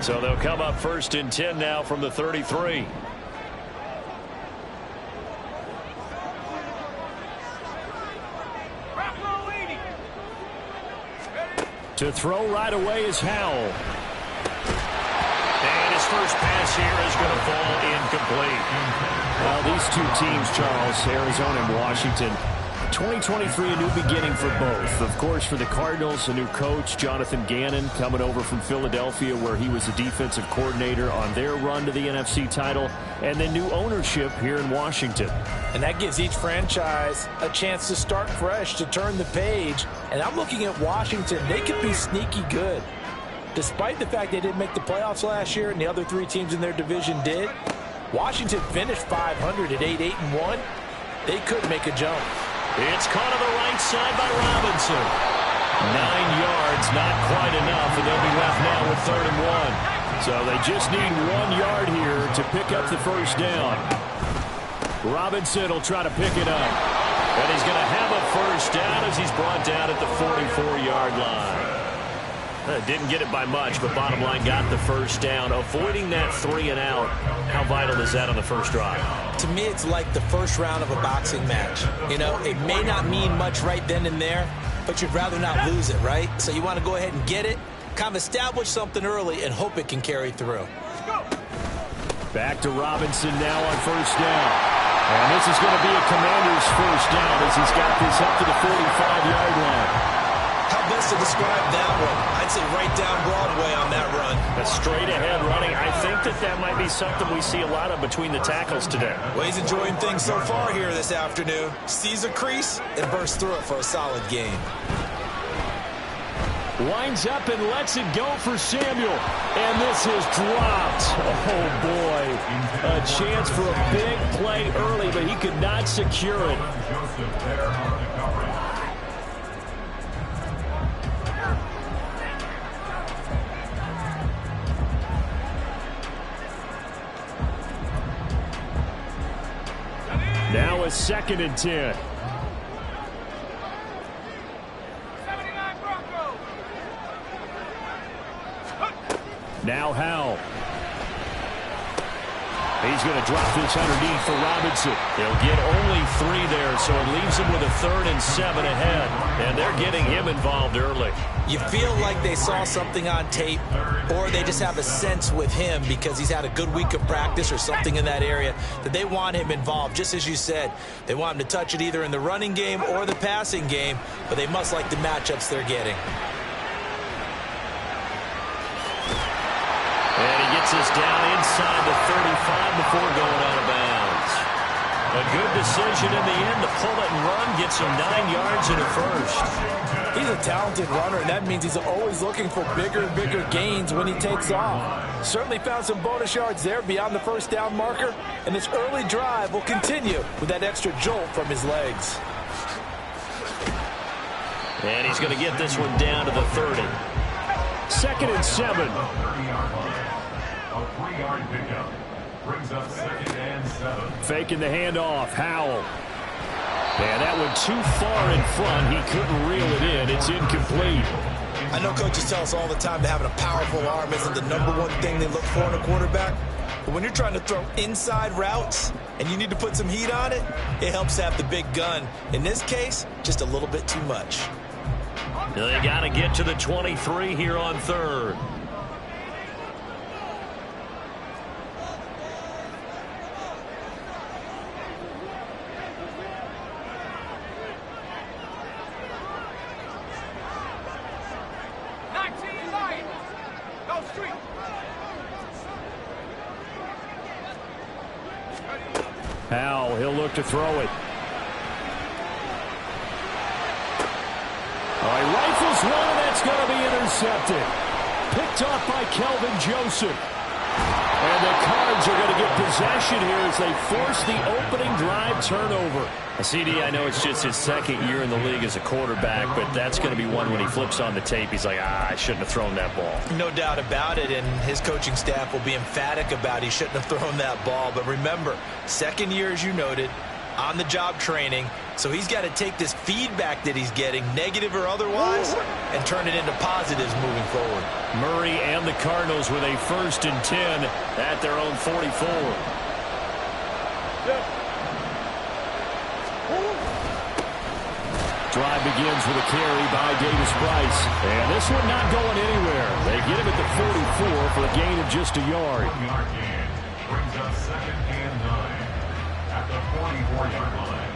So they'll come up 1st and 10 now from the 33. To throw right away is Howell. And his first pass here is going to fall incomplete. Well, these two teams, Charles, Arizona and Washington, 2023, a new beginning for both. Of course, for the Cardinals, a new coach, Jonathan Gannon, coming over from Philadelphia, where he was the defensive coordinator on their run to the NFC title, and then new ownership here in Washington. And that gives each franchise a chance to start fresh, to turn the page. And I'm looking at Washington. They could be sneaky good. Despite the fact they didn't make the playoffs last year and the other three teams in their division did, Washington finished 500 at 8-1. They could make a jump. It's caught on the right side by Robinson. 9 yards, not quite enough, and they'll be left now with 3rd and 1. So they just need 1 yard here to pick up the first down. Robinson will try to pick it up. And he's going to have a first down as he's brought down at the 44-yard line. Didn't get it by much, but bottom line got the first down. Avoiding that 3 and out, how vital is that on the first drive? To me, it's like the first round of a boxing match. You know, it may not mean much right then and there, but you'd rather not lose it, right? So you want to go ahead and get it, kind of establish something early, and hope it can carry through. Back to Robinson now on first down. And this is going to be a Commander's first down as he's got this up to the 45-yard line. How best to describe that one? I'd say right down Broadway on that run. A straight-ahead running. I think that might be something we see a lot of between the tackles today. Well, he's enjoying things so far here this afternoon. Sees a crease and bursts through it for a solid gain. Winds up and lets it go for Samuel. And this is dropped. Oh, boy. A chance for a big play early, but he could not secure it. Now a 2nd and 10. Now Howell. He's going to drop this underneath for Robinson. He'll get only 3 there, so it leaves him with a 3rd and 7 ahead. And they're getting him involved early. You feel like they saw something on tape, or they just have a sense with him because he's had a good week of practice or something in that area that they want him involved. Just as you said, they want him to touch it either in the running game or the passing game, but they must like the matchups they're getting. And he gets us down inside the 35 before going out of bounds. A good decision in the end to pull it and run, gets him 9 yards and a first. He's a talented runner, and that means he's always looking for bigger and bigger gains when he takes off. Certainly found some bonus yards there beyond the first down marker, and this early drive will continue with that extra jolt from his legs. And he's going to get this one down to the 30. 2nd and 7. A 3-yard pickup brings up 2nd and 7. Faking the handoff, Howell. And that went too far in front. He couldn't reel it in. It's incomplete. I know coaches tell us all the time that having a powerful arm isn't the #1 thing they look for in a quarterback. But when you're trying to throw inside routes and you need to put some heat on it, it helps to have the big gun. In this case, just a little bit too much. They got to get to the 23 here on 3rd. Howell, he'll look to throw it. Oh, he rifles one, and that's going to be intercepted. Picked off by Kelvin Joseph. And the Cards are going to get possession here as they force the opening drive turnover. CD, I know it's just his 2nd year in the league as a quarterback, but that's going to be one when he flips on the tape. He's like, I shouldn't have thrown that ball. No doubt about it, and his coaching staff will be emphatic about he shouldn't have thrown that ball. But remember, 2nd year, as you noted, on-the-job training, so he's got to take this feedback that he's getting, negative or otherwise, and turn it into positives moving forward. Murray and the Cardinals with a 1st and 10 at their own 44. Drive begins with a carry by Davis Price. And this one not going anywhere. They get him at the 44 for a gain of just a yard. 1-yard gain brings up 2nd and 9 at the 44-yard line.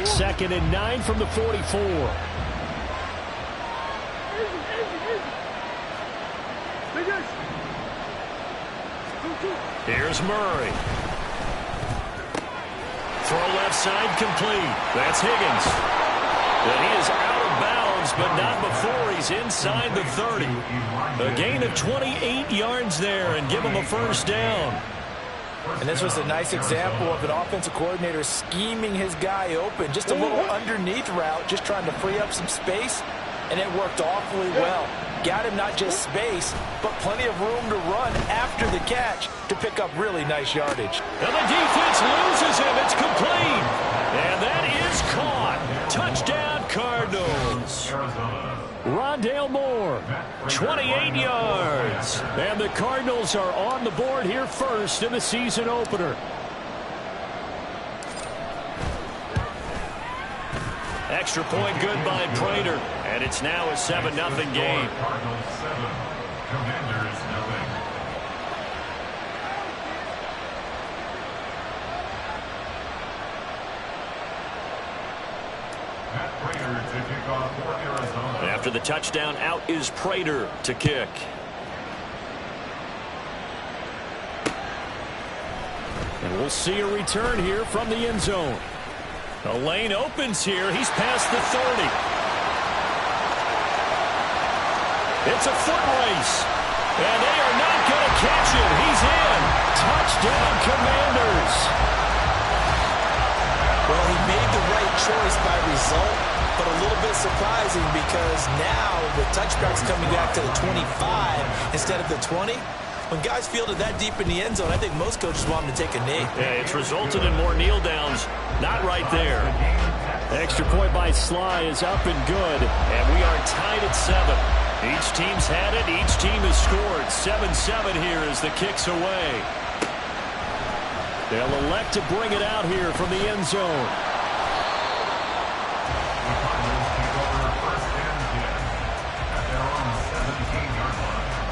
2nd and 9 from the 44. Here's Murray. Throw left side complete. That's Higgins. And he is out of bounds, but not before he's inside the 30. A gain of 28 yards there and give him a 1st down. And this was a nice example of an offensive coordinator scheming his guy open. Just a little underneath route, just trying to free up some space, and it worked awfully well. Got him not just space, but plenty of room to run after the catch to pick up really nice yardage. And the defense loses him. It's complete. And that is caught. Touchdown, Cardinals. Rondale Moore, 28 yards. And the Cardinals are on the board here first in the season opener. Extra point good by Prater. And it's now a 7-0 game. Cardinals 7, Commanders 0. Matt Prater to kick off for Arizona. After the touchdown, out is Prater to kick. And we'll see a return here from the end zone. The lane opens here. He's past the 30. It's a foot race. And they are not going to catch him. He's in. Touchdown, Commanders. Well, he made the right choice by result, but a little bit surprising because now the touchback's coming back to the 25 instead of the 20. When guys fielded that deep in the end zone, I think most coaches want them to take a knee. Yeah, it's resulted in more kneel downs. Not right there. Extra point by Sly is up and good, and we are tied at 7. Each team's had it. Each team has scored. 7-7 here as the kick's away. They'll elect to bring it out here from the end zone. The Cardinals take over 1st and 10 at their own 17-yard line.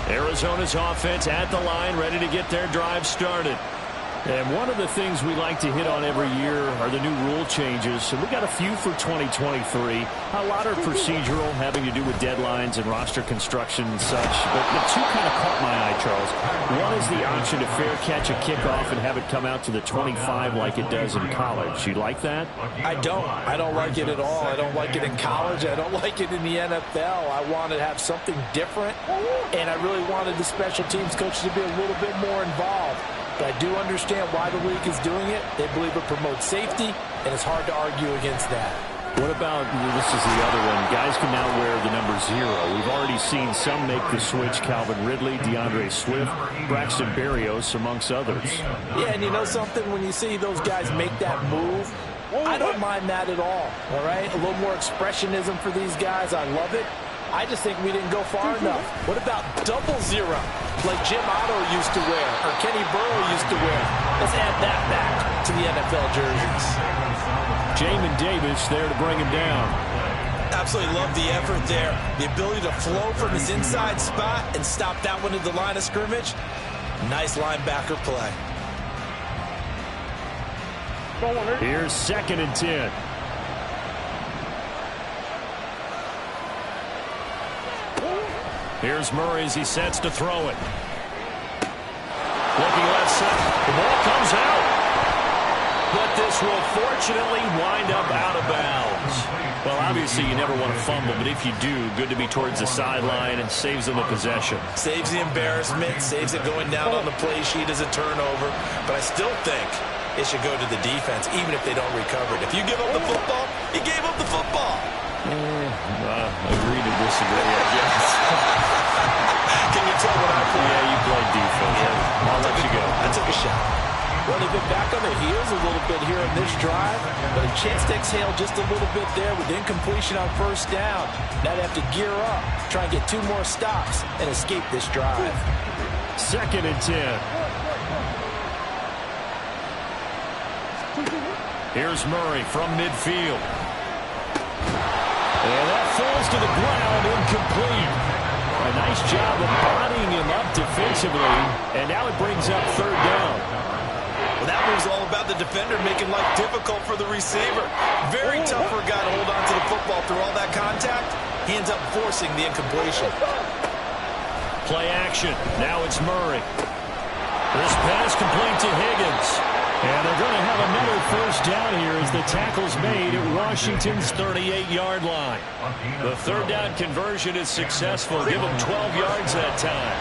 Arizona's offense at the line, ready to get their drive started. And one of the things we like to hit on every year are the new rule changes. So we got a few for 2023. A lot are procedural, having to do with deadlines and roster construction and such. But the two kind of caught my eye, Charles. One is the option to fair catch a kickoff and have it come out to the 25 like it does in college. You like that? I don't. I don't like it at all. I don't like it in college. I don't like it in the NFL. I want to have something different, and I really wanted the special teams coaches to be a little bit more involved. But I do understand why the league is doing it. They believe it promotes safety, and it's hard to argue against that. What about, this is the other one, guys can now wear the number 0. We've already seen some make the switch, Calvin Ridley, DeAndre Swift, Braxton Berrios, amongst others. Yeah, and you know something? When you see those guys make that move, I don't mind that at all right? A little more expressionism for these guys. I love it. I just think we didn't go far enough. What about 0 like Jim Otto used to wear or Kenny Burrow used to wear? Let's add that back to the NFL jerseys. Jamin Davis there to bring him down. Absolutely love the effort there. The ability to flow from his inside spot and stop that one at the line of scrimmage. Nice linebacker play. Here's 2nd and 10. Here's Murray as he sets to throw it. Looking left side. The ball comes out. But this will fortunately wind up out of bounds. Well, obviously you never want to fumble, but if you do, good to be towards the sideline and saves them the possession. Saves the embarrassment, saves it going down on the play sheet as a turnover. But I still think it should go to the defense, even if they don't recover it. If you give up the football, you gave up the football. Agree to disagree, I guess. Can you tell what I play? Yeah, you played defense. Yeah. I'll let you go. I took a shot. Well, they've been back on their heels a little bit here in this drive, but a chance to exhale just a little bit there with incompletion on first down. Now they have to gear up, try and get 2 more stops, and escape this drive. 2nd and 10. Here's Murray from midfield. And that falls to the ground, incomplete. A nice job of bodying him up defensively, and now it brings up 3rd down. Well, that move's all about the defender making life difficult for the receiver. Very tough for a guy to hold on to the football through all that contact. He ends up forcing the incompletion. Play action. Now it's Murray. This pass complete to Higgins. And they're going to have another 1st down here as the tackle's made at Washington's 38-yard line. The 3rd down conversion is successful. Give them 12 yards that time.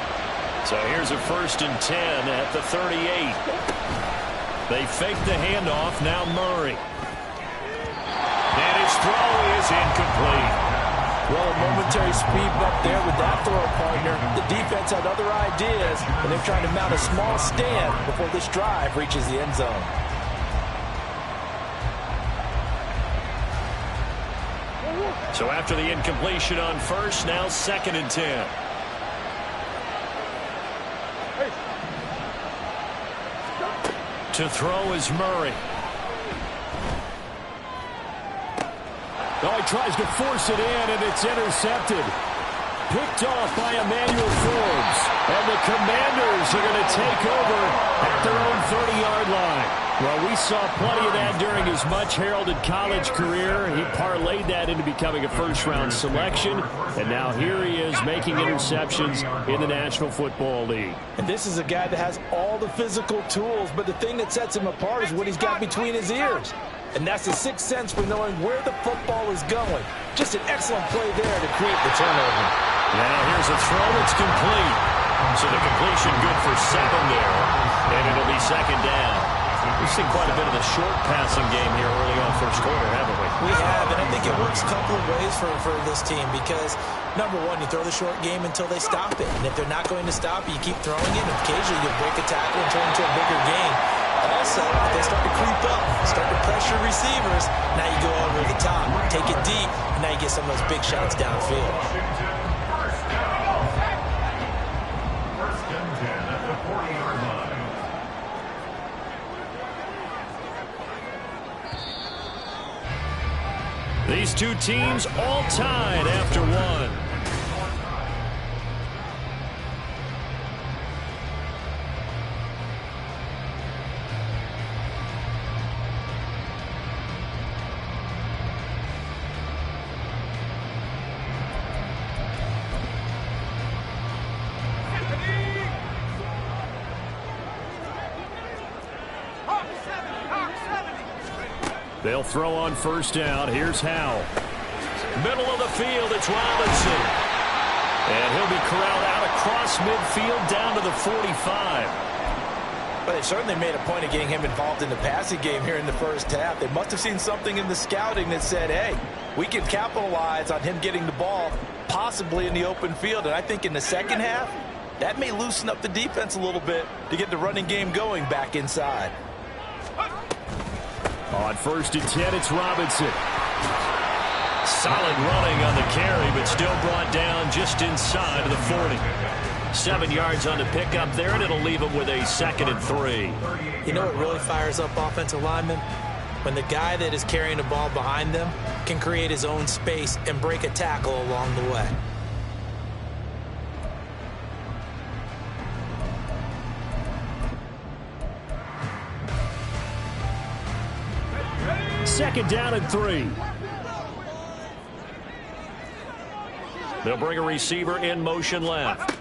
So here's a 1st and 10 at the 38. They fake the handoff. Now Murray. And his throw is incomplete. Well, a momentary speed bump there with that throw partner. The defense had other ideas, and they're trying to mount a small stand before this drive reaches the end zone. So after the incompletion on 1st, now 2nd and 10. To throw is Murray. Oh, he tries to force it in, and it's intercepted. Picked off by Emmanuel Forbes. And the Commanders are going to take over at their own 30-yard line. Well, we saw plenty of that during his much-heralded college career. He parlayed that into becoming a first-round selection. And now here he is making interceptions in the National Football League. And this is a guy that has all the physical tools, but the thing that sets him apart is what he's got between his ears. And that's the 6th sense for knowing where the football is going. Just an excellent play there to create the turnover. Now here's a throw. It's complete. So the completion good for 7 there. And it'll be 2nd down. We've seen quite a bit of the short passing game here early on 1st quarter, haven't we? We have, and I think it works a couple of ways for this team because, number one, you throw the short game until they stop it. And if they're not going to stop it, you keep throwing it. And occasionally you'll break a tackle and turn into a bigger game. Also, if they start to creep up, start to pressure receivers, now you go over the top, take it deep, and now you get some of those big shots downfield. First and 10 at the 40-yard line. These two teams all tied after 1. They'll throw on 1st down. Here's Howe. Middle of the field, it's Robinson. And he'll be corralled out across midfield down to the 45. But they certainly made a point of getting him involved in the passing game here in the 1st half. They must have seen something in the scouting that said, hey, we can capitalize on him getting the ball possibly in the open field. And I think in the 2nd half, that may loosen up the defense a little bit to get the running game going back inside. On 1st and 10, it's Robinson. Solid running on the carry, but still brought down just inside of the 40. 7 yards on the pickup there, and it'll leave him with a 2nd and 3. You know what really fires up offensive linemen? When the guy that is carrying the ball behind them can create his own space and break a tackle along the way. Second down and 3. They'll bring a receiver in motion left.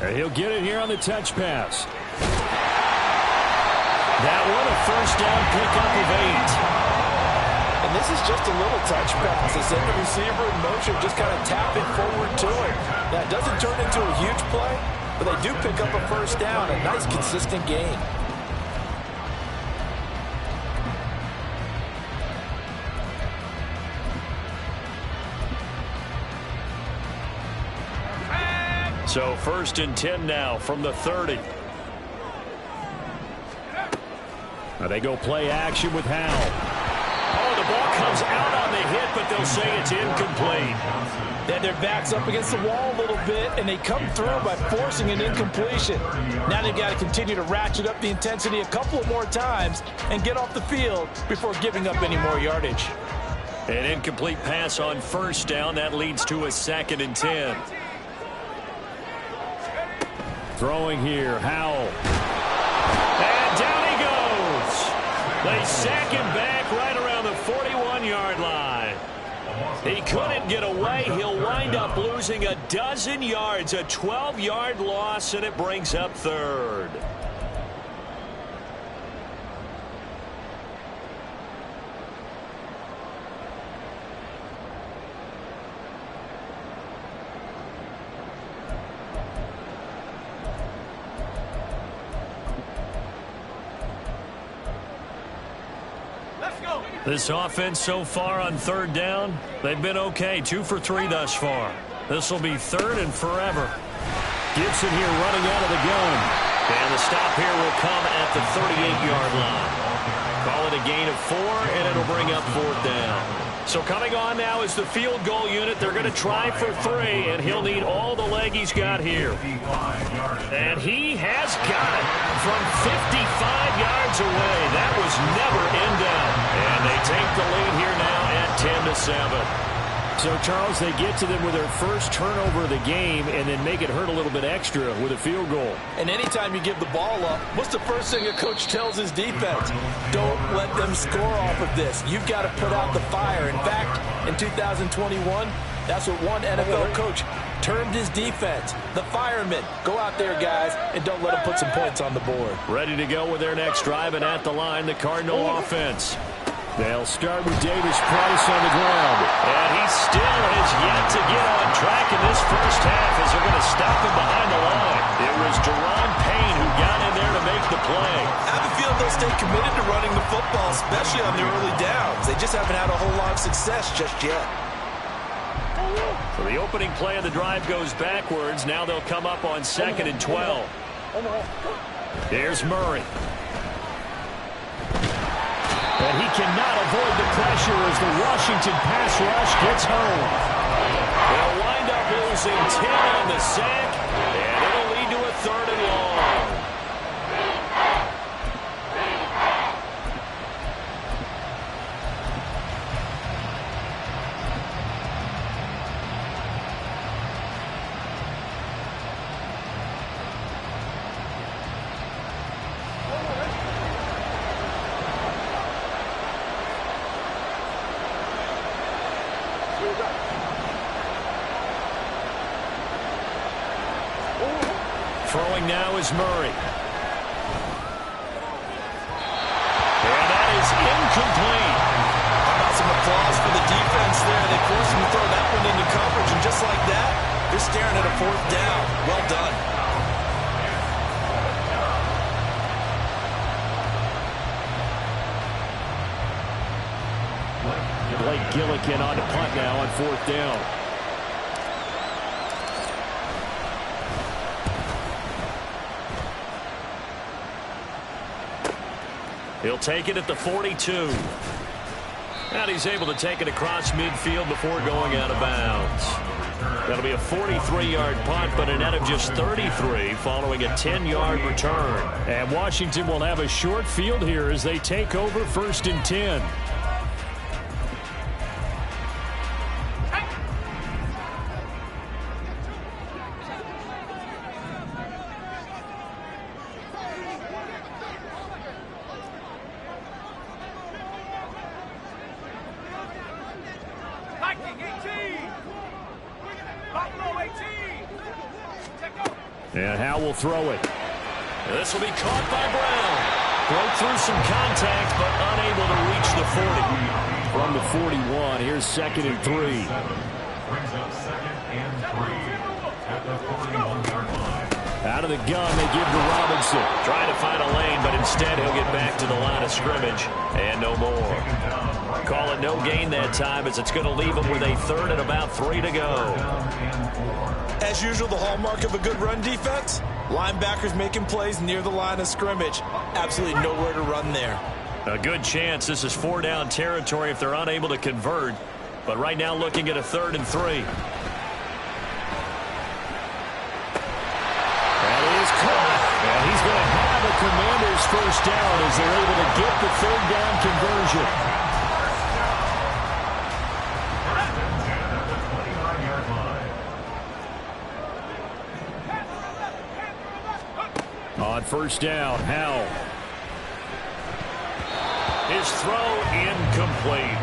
And he'll get it here on the touch pass. That one, a 1st down pickup of 8. And this is just a little touch pass. They send the receiver in motion, just kind of tap it forward to him. That doesn't turn into a huge play, but they do pick up a first down. A nice, consistent gain. So 1st and 10 now from the 30. Now they go play action with Howell. Oh, the ball comes out on the hit, but they'll say it's incomplete. Then their back's up against the wall a little bit, and they come through by forcing an incompletion. Now they've got to continue to ratchet up the intensity a couple of more times and get off the field before giving up any more yardage. An incomplete pass on 1st down. That leads to a 2nd and 10. Throwing here, Howell. And down he goes. They sack him back right around the 41-yard line. He couldn't get away. He'll wind up losing a dozen yards, a 12-yard loss, and it brings up 3rd. This offense so far on 3rd down, they've been okay. 2 for 3 thus far. This will be 3rd and forever. Gibson here running out of the gun. And the stop here will come at the 38-yard line. Call it a gain of 4, and it'll bring up 4th down. So coming on now is the field goal unit. They're going to try for 3, and he'll need all the leg he's got here. And he has got it from 55 yards away. That was never in doubt. And they take the lead here now at 10-7. So, Charles, they get to them with their first turnover of the game and then make it hurt a little bit extra with a field goal. And anytime you give the ball up, what's the first thing a coach tells his defense? Don't let them score off of this. You've got to put out the fire. In fact, in 2021, that's what one NFL coach termed his defense, the firemen. Go out there, guys, and don't let them put some points on the board. Ready to go with their next drive, and at the line, the Cardinal offense. They'll start with Davis Price on the ground. And he still has yet to get on track in this first half as they're going to stop him behind the line. It was Deron Payne who got in there to make the play. I have a feeling they'll stay committed to running the football, especially on the early downs. They just haven't had a whole lot of success just yet. So the opening play of the drive goes backwards. Now they'll come up on 2nd and 12. Here's Murray. And he cannot avoid the pressure as the Washington pass rush gets home. They'll wind up losing 10 on the sack, and it'll lead to a 3rd and long. Throwing now is Murray. And that is incomplete. How about some applause for the defense there? They forced him to throw that one into coverage, and just like that, they're staring at a 4th down. Well done. Blake Gillikin on the punt now on 4th down. He'll take it at the 42. And he's able to take it across midfield before going out of bounds. That'll be a 43-yard punt, but a net of just 33 following a 10-yard return. And Washington will have a short field here as they take over 1st and 10. And Howell will throw it. This will be caught by Brown. Broke through some contact, but unable to reach the 40. From the 41, here's 2nd and 3. Brings up 2nd and 3 at the 41-yard line. Out of the gun, they give to Robinson. Trying to find a lane, but instead he'll get back to the line of scrimmage and no more. Call it no gain that time, as it's going to leave him with a 3rd and about 3 to go. As usual, the hallmark of a good run defense, linebackers making plays near the line of scrimmage. Absolutely nowhere to run there. A good chance this is 4-down territory if they're unable to convert. But right now looking at a 3rd and 3. That is caught. And he's going to have a Commanders first down as they're able to get the 3rd down conversion. On first down, Howell. His throw incomplete.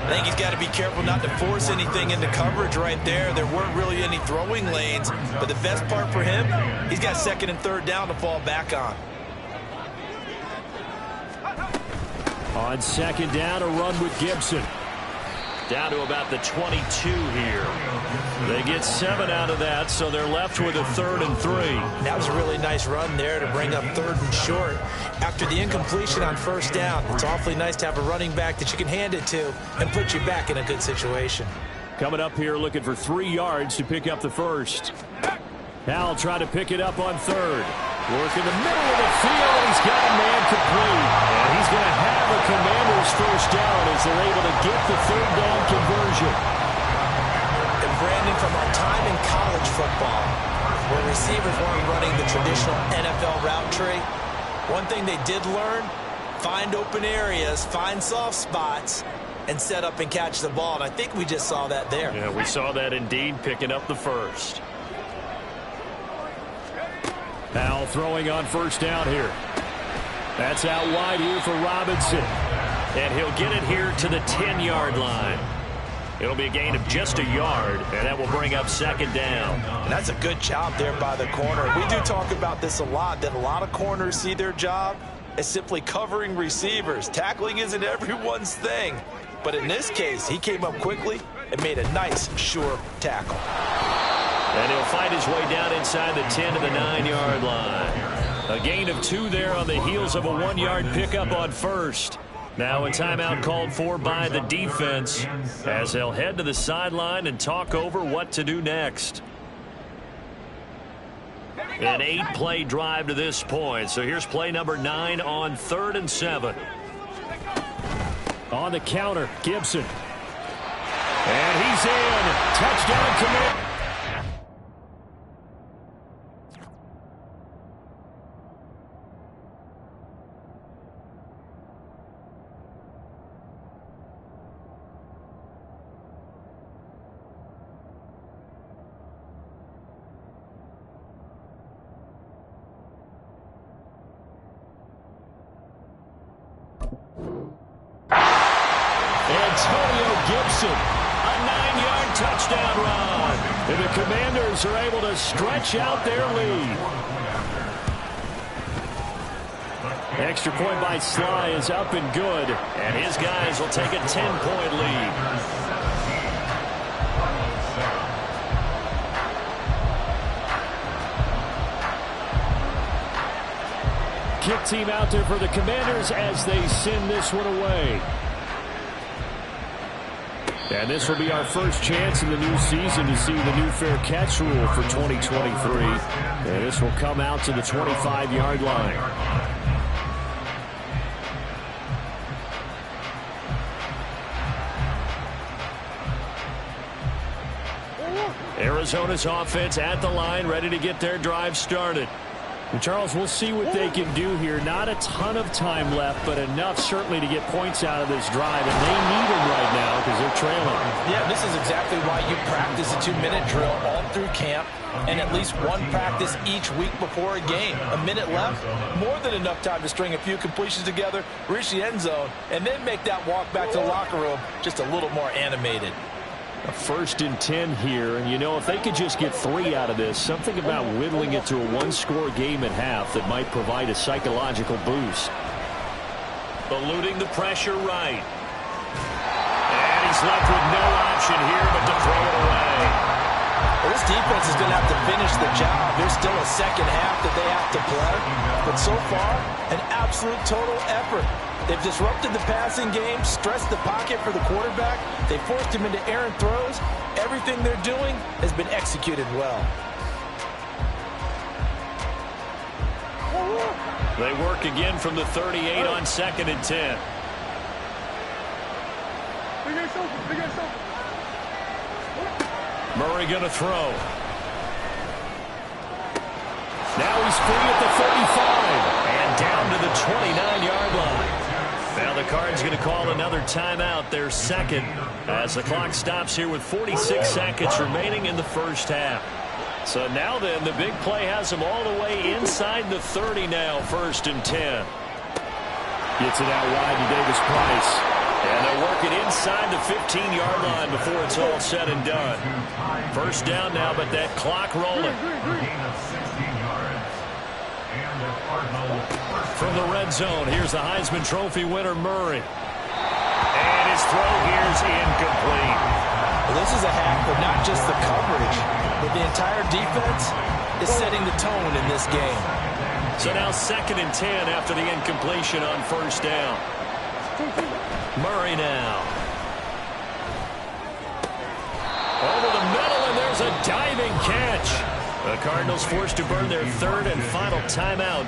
I think he's got to be careful not to force anything into coverage right there. There weren't really any throwing lanes, but the best part for him, he's got 2nd and 3rd down to fall back on. On 2nd down, a run with Gibson. Down to about the 22 here. They get 7 out of that, so they're left with a 3rd and 3. That was a really nice run there to bring up 3rd and short. After the incompletion on first down, it's awfully nice to have a running back that you can hand it to and put you back in a good situation. Coming up here looking for 3 yards to pick up the first. Howell trying to pick it up on 3rd. Work in the middle of the field. He's got a man complete. And he's going to have a Commanders first down as they're able to get the 3rd down conversion. And Brandon, from our time in college football, where receivers weren't running the traditional NFL route tree, one thing they did learn, find open areas, find soft spots, and set up and catch the ball. And I think we just saw that there. Yeah, we saw that indeed, picking up the first. Howell throwing on first down here. That's out wide here for Robinson. And he'll get it here to the 10-yard line. It'll be a gain of just a yard, and that will bring up 2nd down. And that's a good job there by the corner. We do talk about this a lot, that a lot of corners see their job as simply covering receivers. Tackling isn't everyone's thing. But in this case, he came up quickly and made a nice, sure tackle. And he'll fight his way down inside the 10 to the 9-yard line. A gain of 2 there on the heels of a 1-yard pickup on first. Now a timeout called for by the defense as they'll head to the sideline and talk over what to do next. An 8-play drive to this point. So here's play number 9 on 3rd and 7. On the counter, Gibson. And he's in. Touchdown commit. Gibson, a 9-yard touchdown run. And the Commanders are able to stretch out their lead. Extra point by Sly is up and good. And his guys will take a 10-point lead. Kick team out there for the Commanders as they send this one away. And this will be our first chance in the new season to see the new fair catch rule for 2023. And this will come out to the 25-yard line. Arizona's offense at the line, ready to get their drive started. And Charles, we'll see what they can do here. Not a ton of time left, but enough certainly to get points out of this drive. And they need them right now because they're trailing. Yeah, this is exactly why you practice a 2-minute drill all through camp and at least one practice each week before a game. A minute left, more than enough time to string a few completions together, reach the end zone, and then make that walk back to the locker room just a little more animated. A 1st and 10 here, and you know, if they could just get 3 out of this, something about whittling it to a 1-score game at half that might provide a psychological boost. Eluding the pressure right. he's left with no option here but to throw it away. Well, this defense is going to have to finish the job. There's still a second half that they have to play. But so far, an absolute total effort. They've disrupted the passing game, stressed the pocket for the quarterback. They forced him into errant throws. Everything they're doing has been executed well. They work again from the 38 on 2nd and 10. Murray going to throw. Now he's free at the 35 and down to the 29-yard line. Now the Cards going to call another timeout, their second, as the clock stops here with 46 seconds remaining in the first half. So now then, the big play has them all the way inside the 30 now, 1st and 10. Gets it out wide to Davis Price. And they'll work it inside the 15-yard line before it's all said and done. First down now, but that clock rolling. From the red zone, here's the Heisman Trophy winner, Murray. And his throw here is incomplete. Well, this is a half, but not just the coverage, but the entire defense is setting the tone in this game. So now 2nd and 10 after the incompletion on first down. Murray now. Over the middle, and there's a diving catch. The Cardinals forced to burn their 3rd and final timeout.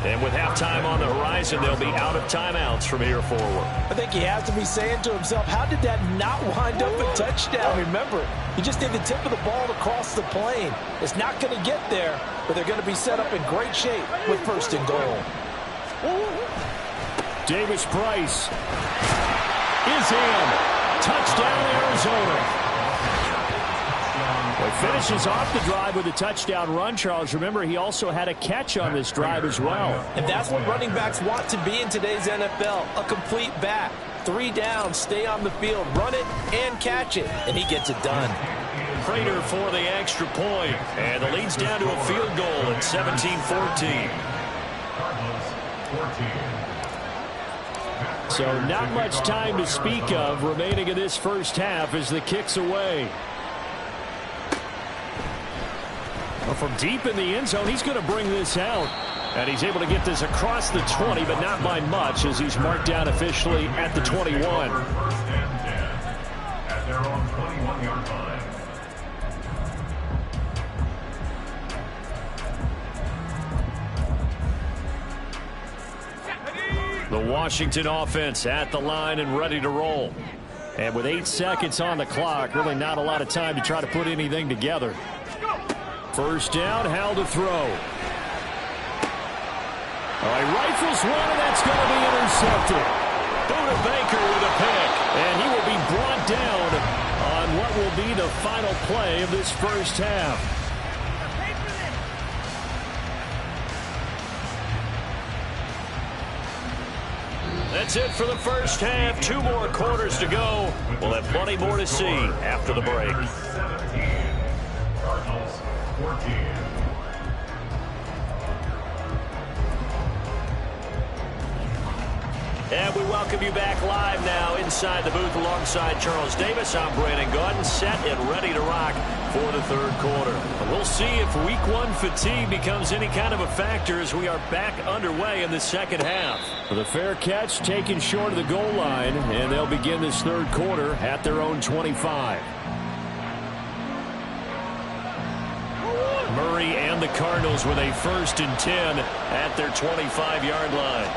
And with halftime on the horizon, they'll be out of timeouts from here forward. I think he has to be saying to himself, how did that not wind up a touchdown? Remember, he just did the tip of the ball across the plane. It's not going to get there, but they're going to be set up in great shape with 1st and goal. Davis Price is in. Touchdown, Arizona. Well, he finishes off the drive with a touchdown run, Charles. Remember, he also had a catch on this drive as well. And that's what running backs want to be in today's NFL, a complete back. 3 down, stay on the field, run it, and catch it. And he gets it done. Prater for the extra point. And the lead's down to a field goal at 17-14. So not much time to speak of remaining in this first half as the kick's away. Well, from deep in the end zone, he's going to bring this out. And he's able to get this across the 20, but not by much as he's marked down officially at the 21. At their own 21-yard line. The Washington offense at the line and ready to roll. And with 8 seconds on the clock, really not a lot of time to try to put anything together. First down, Howell to throw. He rifles one, and that's going to be intercepted. Buda Baker with a pick. And he will be brought down on what will be the final play of this first half. That's it for the first half. 2 more quarters to go. We'll have plenty more to see after the break. 17, Cardinals 14. And we welcome you back live now inside the booth alongside Charles Davis. I'm Brandon Gaudin, set and ready to rock for the 3rd quarter. And we'll see if week 1 fatigue becomes any kind of a factor as we are back underway in the second half. The fair catch taken short of the goal line, and they'll begin this 3rd quarter at their own 25. Murray and the Cardinals with a 1st and 10 at their 25-yard line.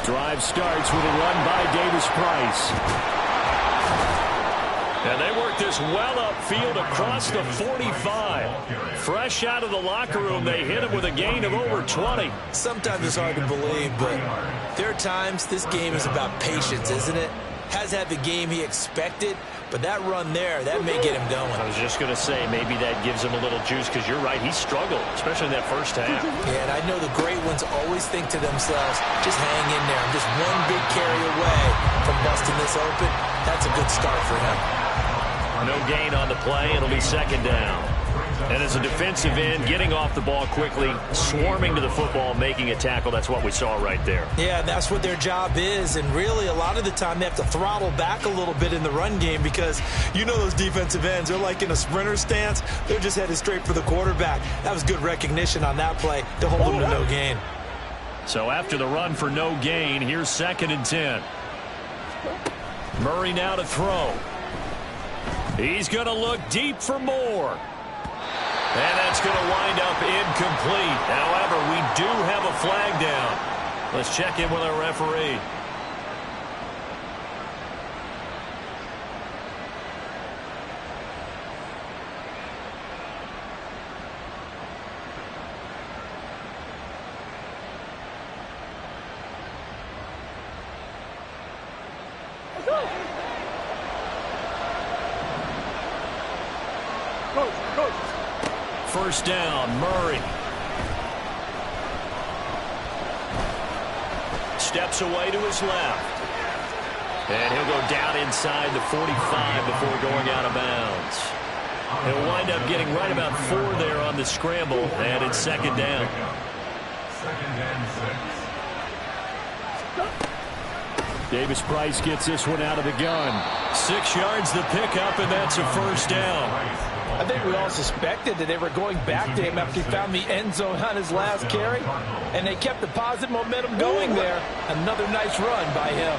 Drive starts with a run by Davis Price. And they work this well upfield across the 45. Fresh out of the locker room, they hit him with a gain of over 20. Sometimes it's hard to believe, but there are times this game is about patience, isn't it? Has had the game he expected, but that run there, that may get him going. I was just going to say, maybe that gives him a little juice, because you're right, he struggled, especially in that first half. Yeah, and I know the great ones always think to themselves, just hang in there. I'm just one big carry away from busting this open. That's a good start for him. No gain on the play. It'll be 2nd down. And as a defensive end, getting off the ball quickly, swarming to the football, making a tackle, that's what we saw right there. Yeah, that's what their job is. And really, a lot of the time, they have to throttle back a little bit in the run game because you know those defensive ends, they're like in a sprinter stance. They're just headed straight for the quarterback. That was good recognition on that play to hold them to no gain. So after the run for no gain, here's 2nd and 10. Murray now to throw. He's going to look deep for more. And that's going to wind up incomplete. However, we do have a flag down. Let's check in with our referee. First down, Murray. Steps away to his left. And he'll go down inside the 45 before going out of bounds. He'll wind up getting right about 4 there on the scramble, and it's 2nd down. 2nd and 6. Davis-Price gets this one out of the gun. 6 yards the pickup, and that's a first down. I think we all suspected that they were going back to him after he found the end zone on his last carry, and they kept the positive momentum going there. Another nice run by him.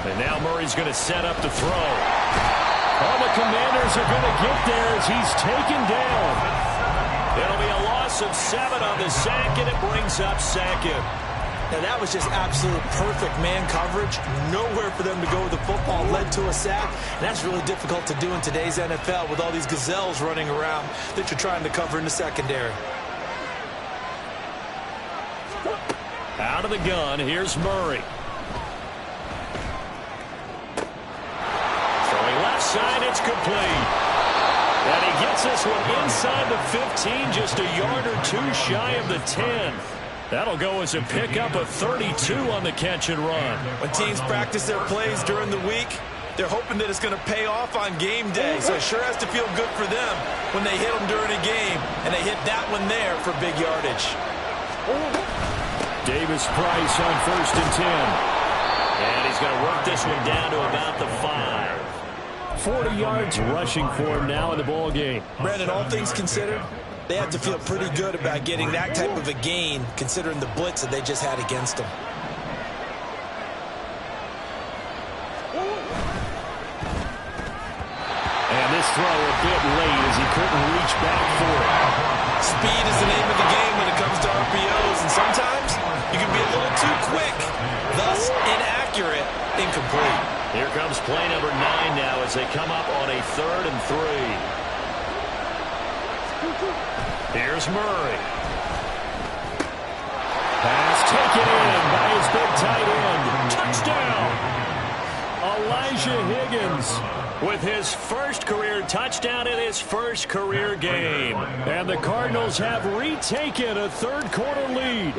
And now Murray's going to set up to throw. All the Commanders are going to get there as he's taken down. It'll be a loss of 7 on the sack, and it brings up 2nd. Now, that was just absolute perfect man coverage. Nowhere for them to go with the football. Led to a sack. And that's really difficult to do in today's NFL with all these gazelles running around that you're trying to cover in the secondary. Out of the gun, here's Murray. Throwing left side, it's complete. And he gets this one inside the 15, just a yard or 2 shy of the 10. That'll go as a pickup of 32 on the catch and run. When teams practice their plays during the week, they're hoping that it's going to pay off on game day. So it sure has to feel good for them when they hit them during a game, and they hit that one there for big yardage. Davis-Price on 1st and 10. And he's going to work this one down to about the 5. 40 yards rushing for him now in the ball game. Brandon, all things considered, they have to feel pretty good about getting that type of a gain, considering the blitz that they just had against them. And this throw a bit late as he couldn't reach back for it. Speed is the name of the game when it comes to RPOs, and sometimes you can be a little too quick, thus inaccurate, incomplete. Here comes play number 9 now as they come up on a 3rd and 3. Here's Murray. Pass taken in by his big tight end. Touchdown! Elijah Higgins with his first career touchdown in his first career game. And the Cardinals have retaken a 3rd quarter lead.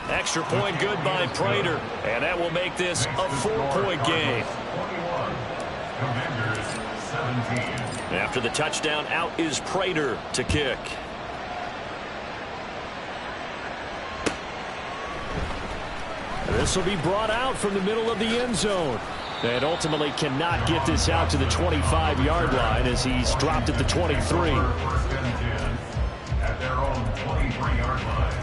Extra point good by Prater. And that will make this a 4-point game. After the touchdown, out is Prater to kick. This will be brought out from the middle of the end zone. And ultimately cannot get this out to the 25-yard line as he's dropped at the 23. At their own 23-yard line.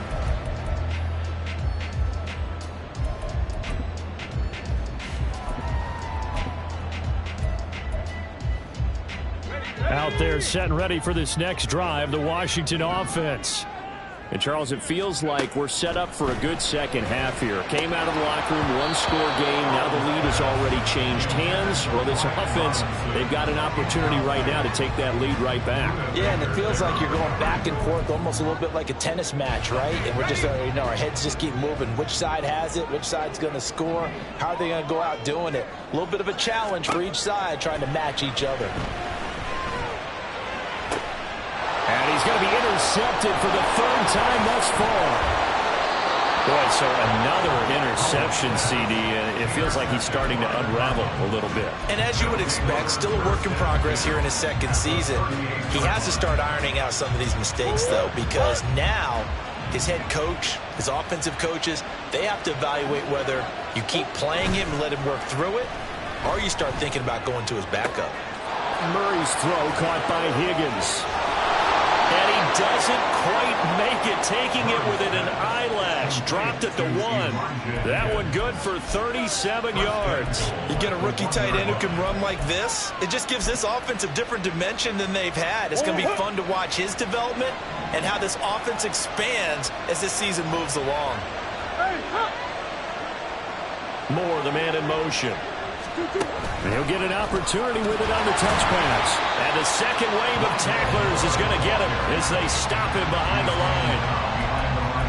Out there set and ready for this next drive, the Washington offense. And, Charles, it feels like we're set up for a good second half here. Came out of the locker room, 1-score game. Now the lead has already changed hands. Well, this offense, they've got an opportunity right now to take that lead right back. Yeah, and it feels like you're going back and forth almost a little bit like a tennis match, right? And we're just, our heads just keep moving. Which side has it? Which side's going to score? How are they going to go out doing it? A little bit of a challenge for each side trying to match each other. And he's going to be intercepted for the 3rd time thus far. Boy, So another interception, CD. It feels like he's starting to unravel a little bit. And as you would expect, still a work in progress here in his second season. He has to start ironing out some of these mistakes, though, because now his head coach, his offensive coaches, they have to evaluate whether you keep playing him and let him work through it, or you start thinking about going to his backup. Murray's throw caught by Higgins. And he doesn't quite make it, taking it within an eyelash. Dropped at the 1. That one good for 37 yards. You get a rookie tight end who can run like this, it just gives this offense a different dimension than they've had. It's going to be fun to watch his development and how this offense expands as this season moves along. Moore, the man in motion. And he'll get an opportunity with it on the touch pass. And the second wave of tacklers is going to get him as they stop him behind the line.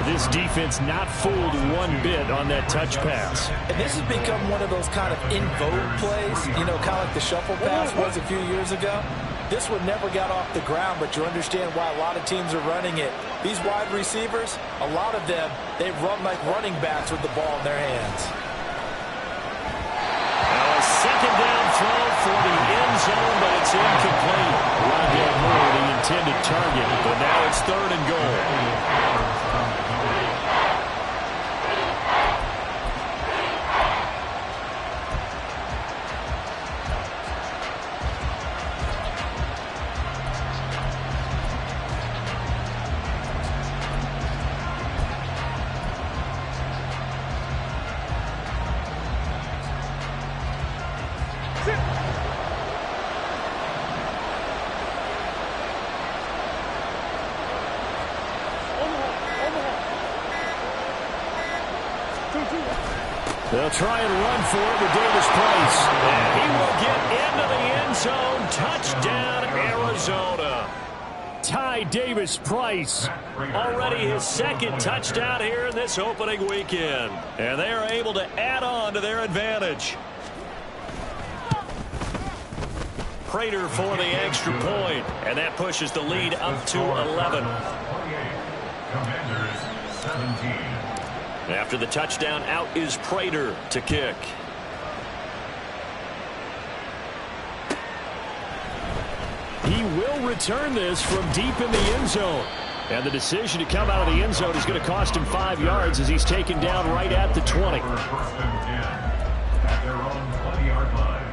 This defense not fooled one bit on that touch pass. And this has become one of those kind of in vogue plays, you know, kind of like the shuffle pass was a few years ago. This one never got off the ground, but you understand why a lot of teams are running it. These wide receivers, a lot of them, they run like running backs with the ball in their hands. Second down throw for the end zone, but it's incomplete. Rondell Moore, the intended target, but now it's 3rd and goal. They'll try and run for it with Davis Price. And he will get into the end zone. Touchdown, Arizona. Ty Davis Price. Already his second touchdown here in this opening weekend. And they are able to add on to their advantage. Prater for the extra point. And that pushes the lead up to 11. Commanders 17. After the touchdown, out is Prater to kick. He will return this from deep in the end zone. And the decision to come out of the end zone is going to cost him 5 yards as he's taken down right at the 20. At their own 20-yard line.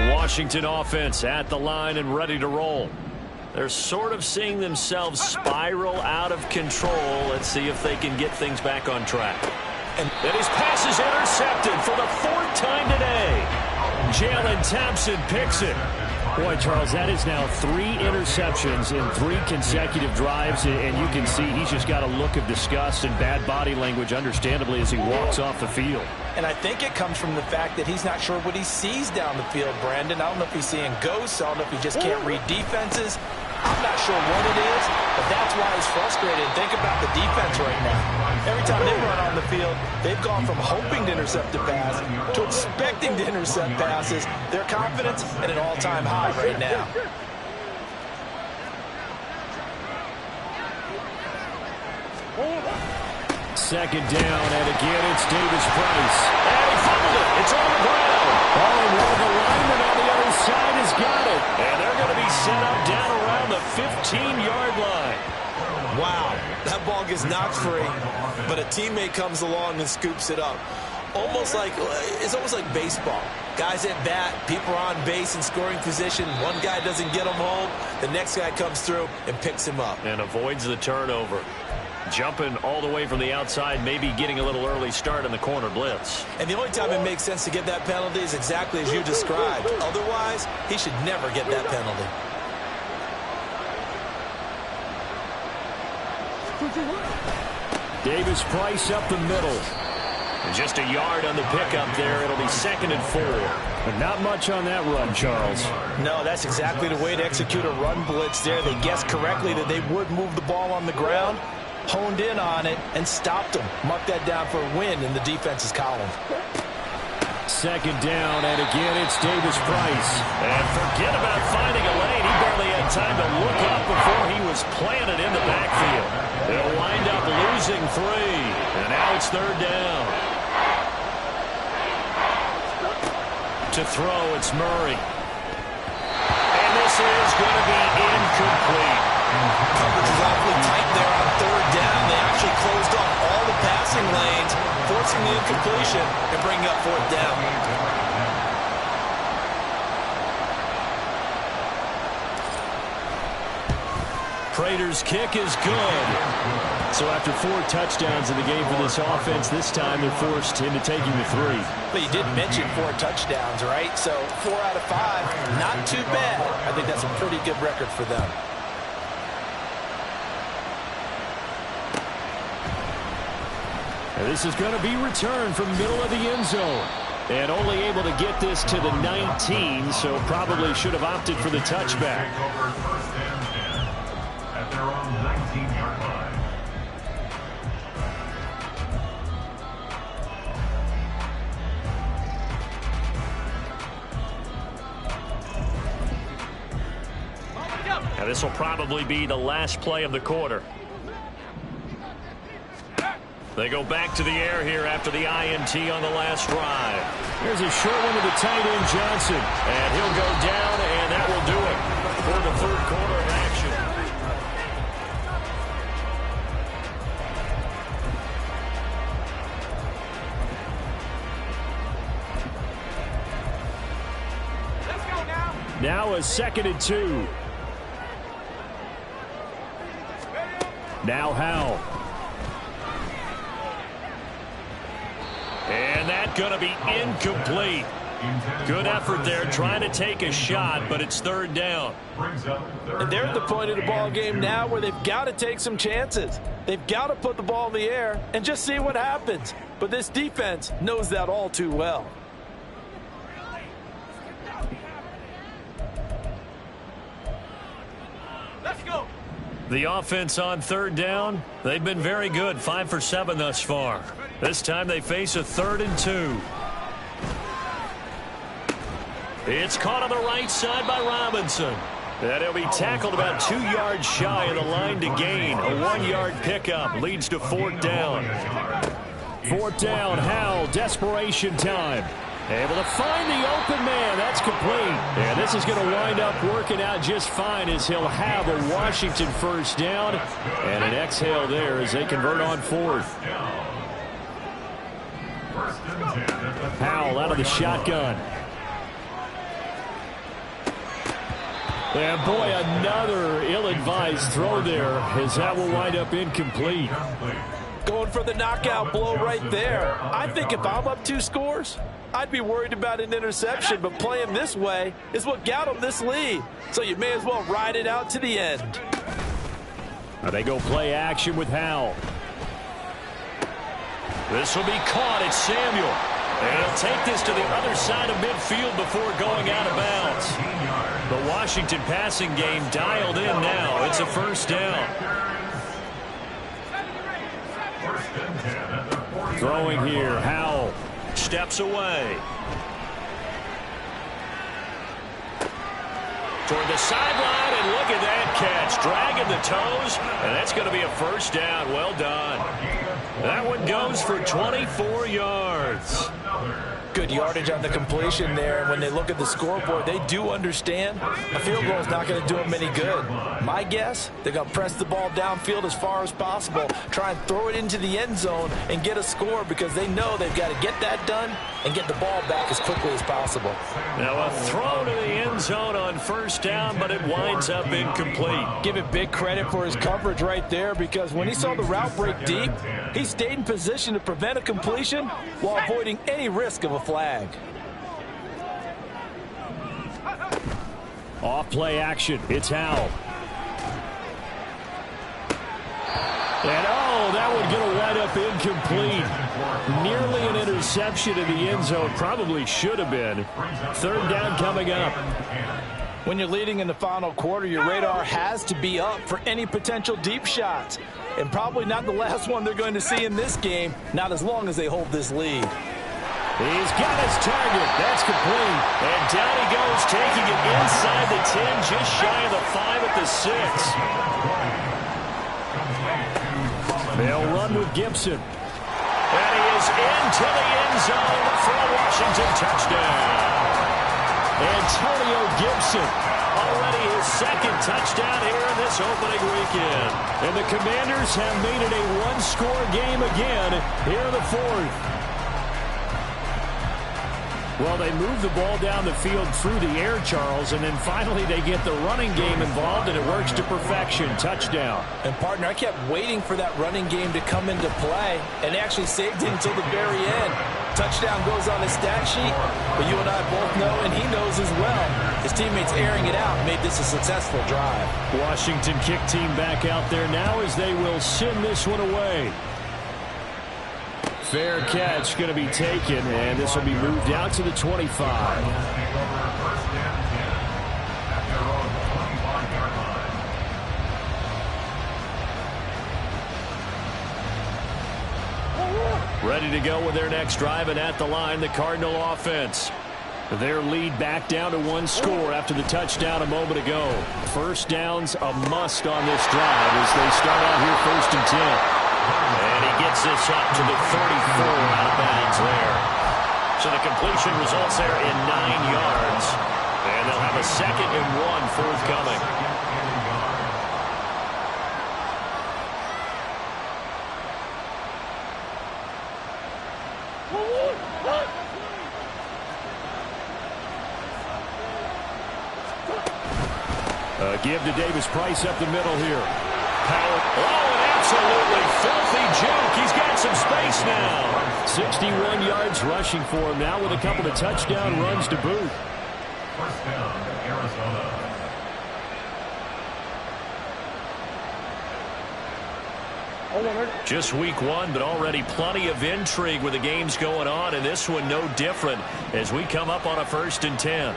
The Washington offense at the line and ready to roll. They're sort of seeing themselves spiral out of control. Let's see if they can get things back on track. And his pass is intercepted for the 4th time today. Jalen Thompson picks it. Boy, Charles, that is now 3 interceptions in 3 consecutive drives, and you can see he's just got a look of disgust and bad body language, understandably, as he walks off the field. And I think it comes from the fact that he's not sure what he sees down the field, Brandon. I don't know if he's seeing ghosts. I don't know if he just can't read defenses. I'm not sure what it is, but that's why he's frustrated. Think about the defense right now. Every time they run on the field, they've gone from hoping to intercept a pass to expecting to intercept passes. Their confidence at an all-time high right now. Second down, and again it's Davis Price. And he fumbled it. It's on the ground. Oh, and one of the linemen on the other side has got it. And they're going to be set up down around the 15-yard line. Wow, that ball gets knocked free, but a teammate comes along and scoops it up. It's almost like baseball. Guys at bat, people are on base in scoring position. One guy doesn't get him home. The next guy comes through and picks him up. And avoids the turnover. Jumping all the way from the outside, maybe getting a little early start in the corner blitz. And the only time it makes sense to get that penalty is exactly as you described. Otherwise, he should never get that penalty. Davis Price up the middle. And just a yard on the pickup there. It'll be 2nd and 4. But not much on that run, Charles. No, that's exactly the way to execute a run blitz there. They guessed correctly that they would move the ball on the ground, honed in on it, and stopped them. Marked that down for a win in the defense's column. Second down, and again it's Davis Price. And forget about finding a lane. He barely had time to look up before he was planted in the backfield. They'll wind up losing 3. Now it's third down. To throw, it's Murray. And this is going to be incomplete. Coverage is awfully tight there on third down. They actually closed off all the passing lanes, forcing the incompletion and bringing up fourth down. Prater's kick is good. So after 4 touchdowns in the game for this offense, this time they're forced into taking the 3. But you did mention 4 touchdowns, right? So 4 out of 5, not too bad. I think that's a pretty good record for them. And this is going to be returned from the middle of the end zone. And only able to get this to the 19, so probably should have opted for the touchback. First and 10 at their own 19-yard line. Now this will probably be the last play of the quarter. They go back to the air here after the INT on the last drive. Here's a short one to the tight end, Johnson. And he'll go down, and that will do it for the third quarter of action. Let's go now. Now a 2nd and 2. Now Howell. And that's going to be incomplete. Good effort there trying to take a shot, but it's third down. And they're at the point of the ball game now where they've got to take some chances. They've got to put the ball in the air and just see what happens. But this defense knows that all too well. Let's go. The offense on third down, they've been very good, 5 for 7 thus far. This time they face a 3rd and 2. It's caught on the right side by Robinson. And he'll be tackled about 2 yards shy of the line to gain. A 1-yard pickup leads to 4th down. 4th down, Howell, desperation time. Able to find the open man. That's complete. And this is going to wind up working out just fine as he'll have a Washington first down. And an exhale there as they convert on 4th. Howell out of the shotgun. And boy, another ill-advised throw there as that will wind up incomplete. Going for the knockout blow right there. I think if I'm up 2 scores, I'd be worried about an interception, but playing this way is what got them this lead. So you may as well ride it out to the end. Now they go play action with Howell. This will be caught. It's Samuel. And he'll take this to the other side of midfield before going out of bounds. The Washington passing game dialed in now. It's a first down. Throwing here, Howell steps away. Toward the sideline, and look at that catch. Dragging the toes, and that's going to be a first down. Well done. That one goes for 24 yards. Good yardage on the completion there. When they look at the scoreboard, they do understand a field goal is not going to do them any good. My guess, they're going to press the ball downfield as far as possible, try and throw it into the end zone and get a score because they know they've got to get that done and get the ball back as quickly as possible. Now a throw to the end zone on first down, but it winds up incomplete. Give it big credit for his coverage right there because when he saw the route break deep, he stayed in position to prevent a completion while avoiding any risk of a flag. Off play action. It's Howell. And oh, that one going to wind up incomplete. Nearly an interception in the end zone. Probably should have been. Third down coming up. When you're leading in the final quarter, your radar has to be up for any potential deep shots. And probably not the last one they're going to see in this game, not as long as they hold this lead. He's got his target. That's complete. And down he goes, taking it inside the 10, just shy of the 5 at the 6. They'll run with Gibson. is into the end zone for a Washington touchdown. Antonio Gibson, already his second touchdown here in this opening weekend. And the Commanders have made it a one-score game again here in the fourth. Well, they move the ball down the field through the air, Charles, and then finally they get the running game involved, and it works to perfection. Touchdown. And, partner, I kept waiting for that running game to come into play, and they actually saved it until the very end. Touchdown goes on his stat sheet, but you and I both know, and he knows as well, his teammates airing it out made this a successful drive. Washington kick team back out there now as they will send this one away. Fair catch going to be taken, and this will be moved out to the 25. Ready to go with their next drive, and at the line, the Cardinal offense. Their lead back down to one score after the touchdown a moment ago. First down's a must on this drive as they start out here 1st and 10. And he gets this up to the 34 out of bounds there. So the completion results there in 9 yards. And they'll have a 2nd and 1 forthcoming. Give to Davis Price up the middle here. Powell. Oh, an absolutely filthy juke. He's got some space now. 61 yards rushing for him now with a couple of touchdown runs to boot. First down, Arizona. Just week 1, but already plenty of intrigue with the games going on, and this one no different as we come up on a 1st and 10.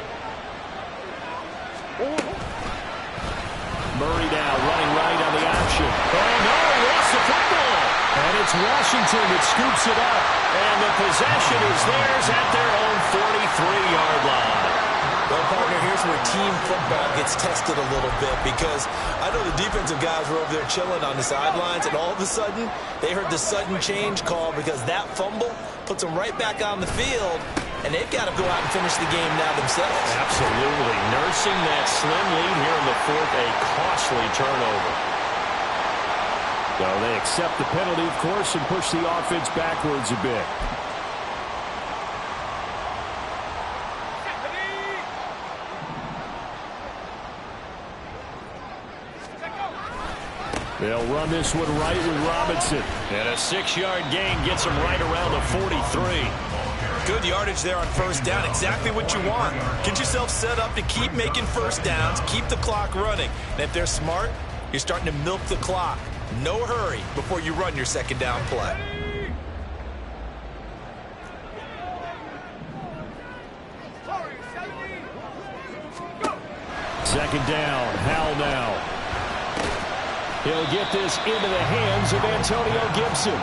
Murray now running right on the option. Oh, no, he lost the football. And it's Washington that scoops it up. And the possession is theirs at their own 43-yard line. Well, partner, here's where team football gets tested a little bit because I know the defensive guys were over there chilling on the sidelines, and all of a sudden they heard the sudden change call because that fumble puts them right back on the field. And they've got to go out and finish the game now themselves. Absolutely. Nursing that slim lead here in the 4th, a costly turnover. So they accept the penalty, of course, and push the offense backwards a bit. They'll run this one right with Robinson. And a 6-yard gain gets them right around the 43. Good yardage there on first down. Exactly what you want. Get yourself set up to keep making first downs, keep the clock running. And if they're smart, you're starting to milk the clock. No hurry before you run your 2nd down play. Second down, Howell now. He'll get this into the hands of Antonio Gibson.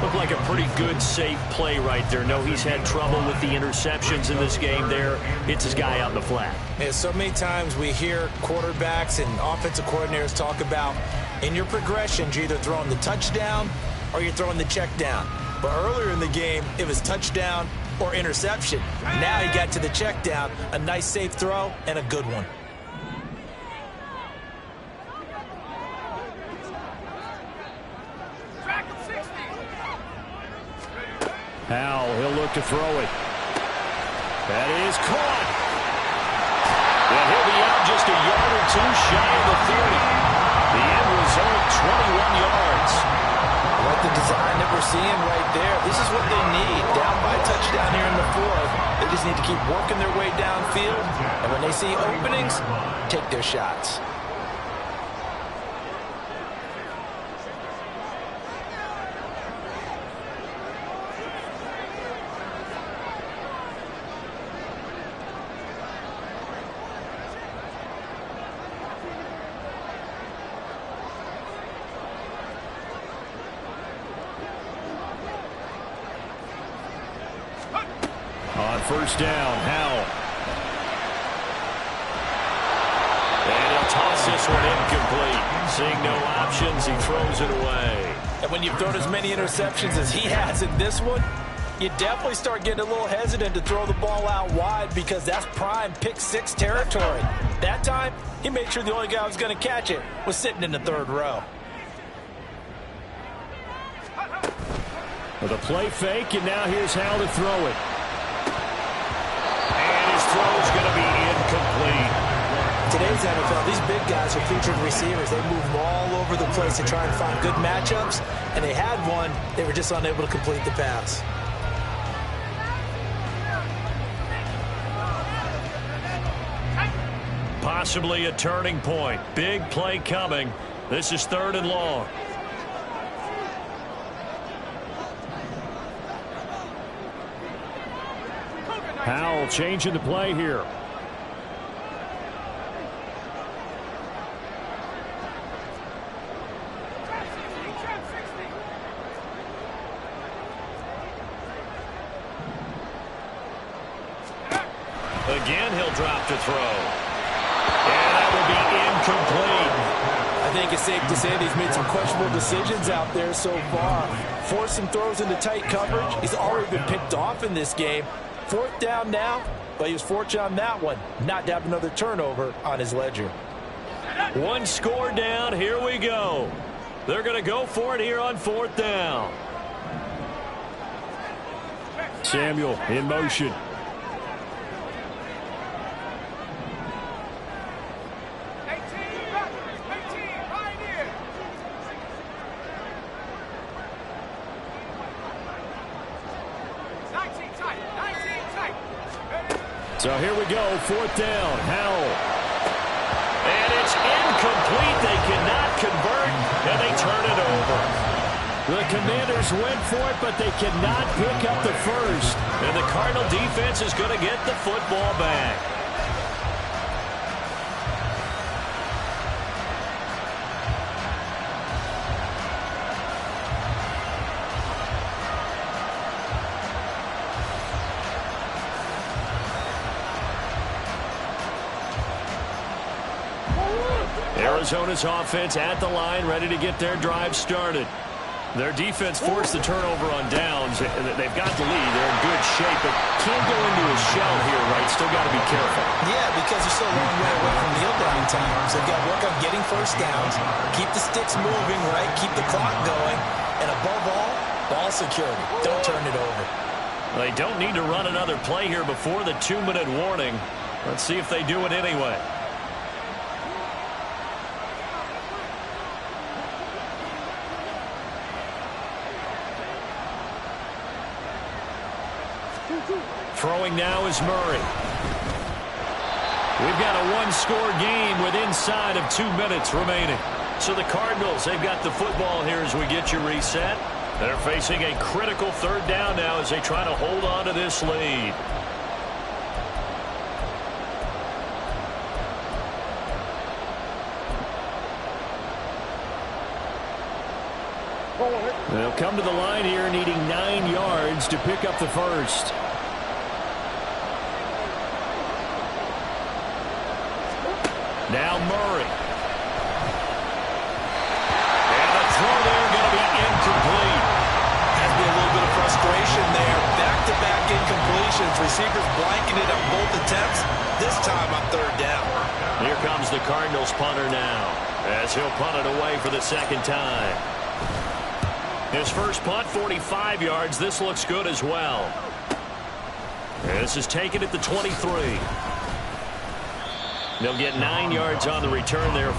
Looked like a pretty good, safe play right there. No, he's had trouble with the interceptions in this game there. Hits his guy out in the flat. Yeah, so many times we hear quarterbacks and offensive coordinators talk about in your progressions, you're either throwing the touchdown or you're throwing the check down. But earlier in the game, it was touchdown or interception. Now he got to the check down, a nice safe throw and a good one. Howell, he'll look to throw it. That is caught. And he'll be out just a yard or two shy of the 30. The end result, 21 yards. I like the design that we're seeing right there. This is what they need. Down by a touchdown here in the 4th. They just need to keep working their way downfield. And when they see openings, take their shots. On first down, Howell. And he'll toss this one incomplete. Seeing no options, he throws it away. And when you've thrown as many interceptions as he has in this one, you definitely start getting a little hesitant to throw the ball out wide because that's prime pick-6 territory. That time, he made sure the only guy who was going to catch it was sitting in the third row. With a play fake, and now here's how to throw it. And his throw's going to be incomplete. Today's NFL, these big guys are featured receivers. They move all over the place to try and find good matchups, and they had one. They were just unable to complete the pass. Possibly a turning point. Big play coming. This is 3rd and long. Howell changing the play here. Again, he'll drop to throw. And that will be incomplete. I think it's safe to say that he's made some questionable decisions out there so far. Forced some throws into tight coverage. He's already been picked off in this game. 4th down now, but he was fortunate on that one not to have another turnover on his ledger. One score down. Here we go. They're going to go for it here on 4th down. Samuel in motion. So here we go, 4th down, Howell. And it's incomplete. They cannot convert, and they turn it over. The Commanders went for it, but they cannot pick up the first. And the Cardinal defense is going to get the football back. Arizona's offense at the line, ready to get their drive started. Their defense forced the turnover on downs. They've got the lead. They're in good shape, but can't go into a shell here, right? Still got to be careful. Yeah, because they're still a long way away from kneel down times. They've got to work on getting first downs, keep the sticks moving, right? Keep the clock going, and above all, ball security. Don't turn it over. They don't need to run another play here before the 2-minute warning. Let's see if they do it anyway. Throwing now is Murray. We've got a one-score game with inside of 2 minutes remaining. So the Cardinals, they've got the football here as we get you reset. They're facing a critical 3rd down now as they try to hold on to this lead. They'll come to the line here needing 9 yards to pick up the first. Now Murray. And the throw there going to be incomplete. Has been a little bit of frustration there. Back-to-back incompletions. Receivers blanking it on both attempts. This time on 3rd down. Here comes the Cardinals punter now, as he'll punt it away for the 2nd time. His first punt, 45 yards. This looks good as well. This is taken at the 23. They'll get 9 yards on the return there.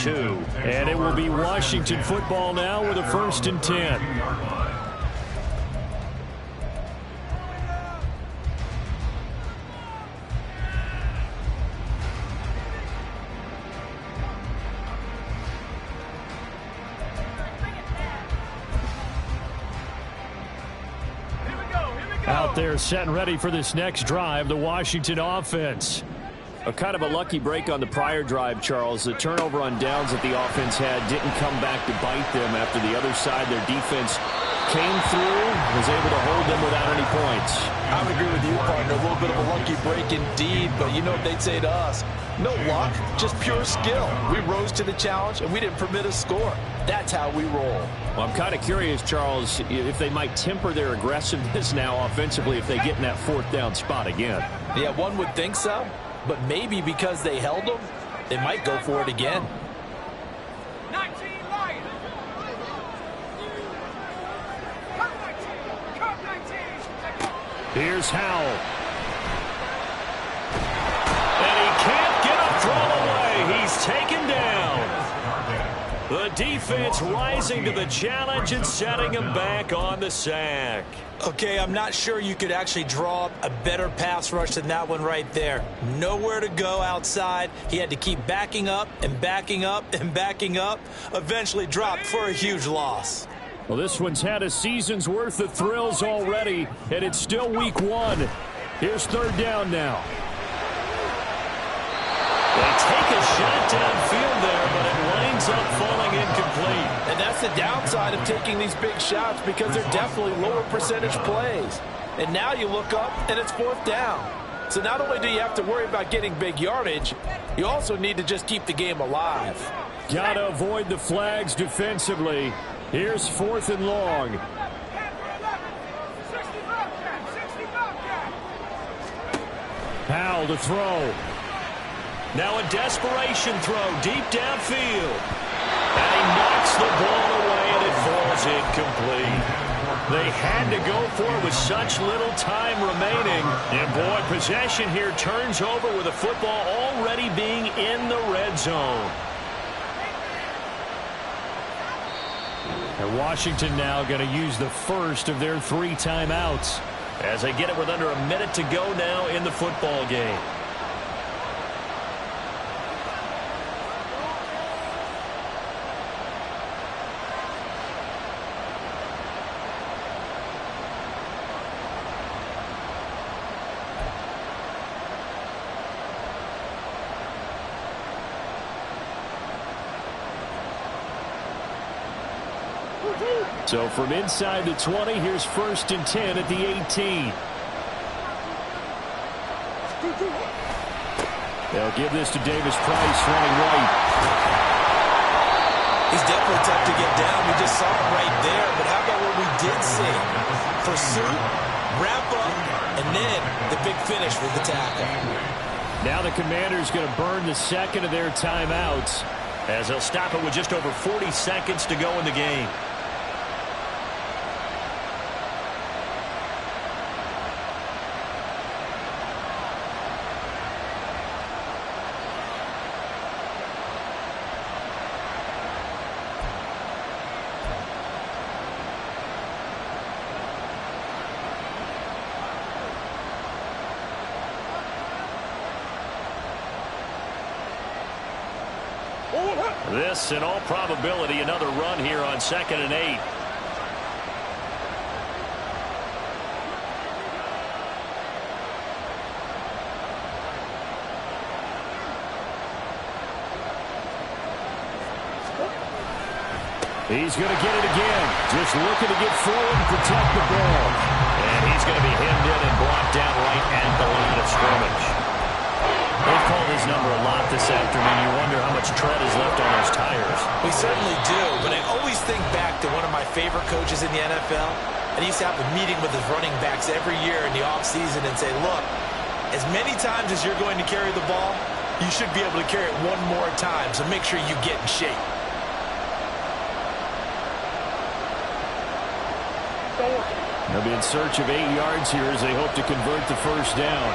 And it will be Washington football now with a 1st and 10. out there set and ready for this next drive, the Washington offense. A kind of a lucky break on the prior drive, Charles. The turnover on downs that the offense had didn't come back to bite them after the other side. Their defense came through, was able to hold them without any points. I would agree with you, partner. A little bit of a lucky break indeed, but you know what they'd say to us? No luck, just pure skill. We rose to the challenge, and we didn't permit a score. That's how we roll. Well, I'm kind of curious, Charles, if they might temper their aggressiveness now offensively if they get in that fourth down spot again. Yeah, one would think so, but maybe because they held them, they might go for it again. 19 Lions. Cut 19. Here's Howell. And he can't get a throw away. He's taken down. The defense rising to the challenge and setting him back on the sack. Okay, I'm not sure you could actually draw up a better pass rush than that one right there. Nowhere to go outside. He had to keep backing up and backing up and backing up. Eventually dropped for a huge loss. Well, this one's had a season's worth of thrills already, and it's still week one. Here's third down now. They take a shot downfield there, but it winds up falling incomplete. And that's the downside of taking these big shots because they're definitely lower percentage plays. And now you look up, and it's fourth down. So not only do you have to worry about getting big yardage, you also need to just keep the game alive. Got to avoid the flags defensively. Here's fourth and long. Howell to throw. Now a desperation throw deep downfield. And he knocks the ball away, and it falls incomplete. They had to go for it with such little time remaining. And, boy, possession here turns over with the football already being in the red zone. And Washington now going to use the first of their 3 timeouts as they get it with under a minute to go now in the football game. So from inside the 20, here's first and 10 at the 18. They'll give this to Davis Price running right. He's definitely tough to get down. We just saw it right there. But how about what we did see? Pursuit, wrap up, and then the big finish with the tackle. Now the Commanders going to burn the second of their timeouts as they'll stop it with just over 40 seconds to go in the game. This, in all probability, another run here on 2nd and 8. He's going to get it again. Just looking to get forward and protect the ball. And he's going to be hemmed in and brought down right at the line of scrimmage. They've called his number a lot this afternoon. You wonder how much tread is left on those tires. We certainly do, but I always think back to one of my favorite coaches in the NFL. And he used to have a meeting with his running backs every year in the offseason and say, look, as many times as you're going to carry the ball, you should be able to carry it one more time, so make sure you get in shape. They'll be in search of 8 yards here as they hope to convert the first down.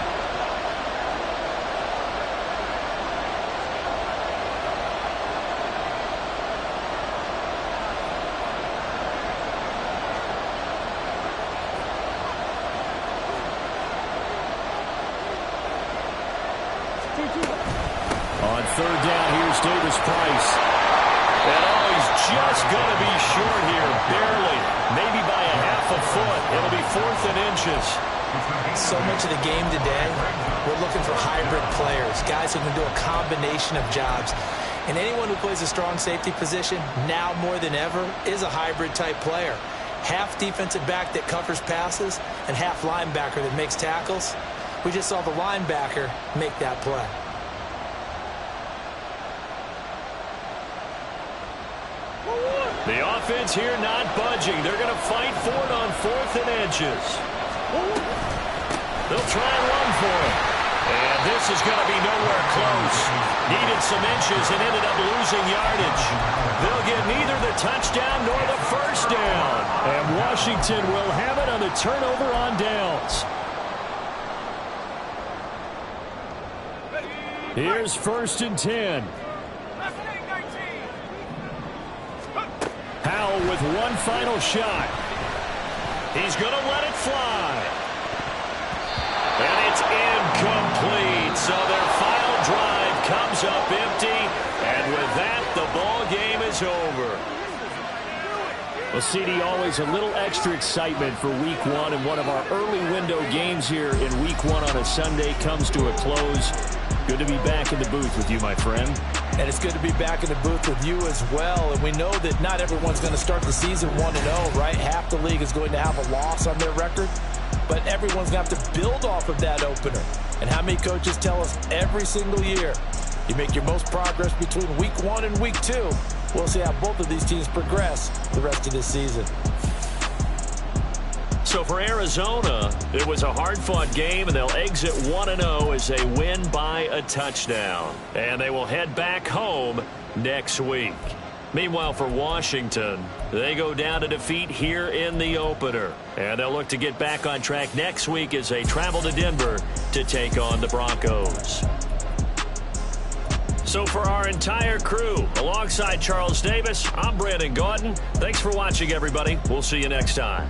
On third down, here's Davis Price. And he's just going to be short here, barely. Maybe by a half a foot. It'll be 4th and inches. So much of the game today, we're looking for hybrid players, guys who can do a combination of jobs. And anyone who plays a strong safety position, now more than ever, is a hybrid-type player. Half defensive back that covers passes and half linebacker that makes tackles. We just saw the linebacker make that play. The offense here not budging. They're going to fight for it on 4th and inches. They'll try and run for it. And this is going to be nowhere close. Needed some inches and ended up losing yardage. They'll get neither the touchdown nor the first down. And Washington will have it on the turnover on downs. Here's 1st and 10. Howell with one final shot. He's going to let it fly. And it's incomplete. So their final drive comes up empty. And with that, the ball game is over. Well, CD, always a little extra excitement for Week 1. And one of our early window games here in Week 1 on a Sunday comes to a close. Good to be back in the booth with you, my friend. And it's good to be back in the booth with you as well. And we know that not everyone's going to start the season 1-0, right? Half the league is going to have a loss on their record. But everyone's going to have to build off of that opener. And how many coaches tell us every single year, you make your most progress between Week 1 and Week 2. We'll see how both of these teams progress the rest of this season. So for Arizona, it was a hard-fought game, and they'll exit 1-0 as they win by a touchdown. And they will head back home next week. Meanwhile, for Washington, they go down to defeat here in the opener. And they'll look to get back on track next week as they travel to Denver to take on the Broncos. So for our entire crew, alongside Charles Davis, I'm Brandon Gaudin. Thanks for watching, everybody. We'll see you next time.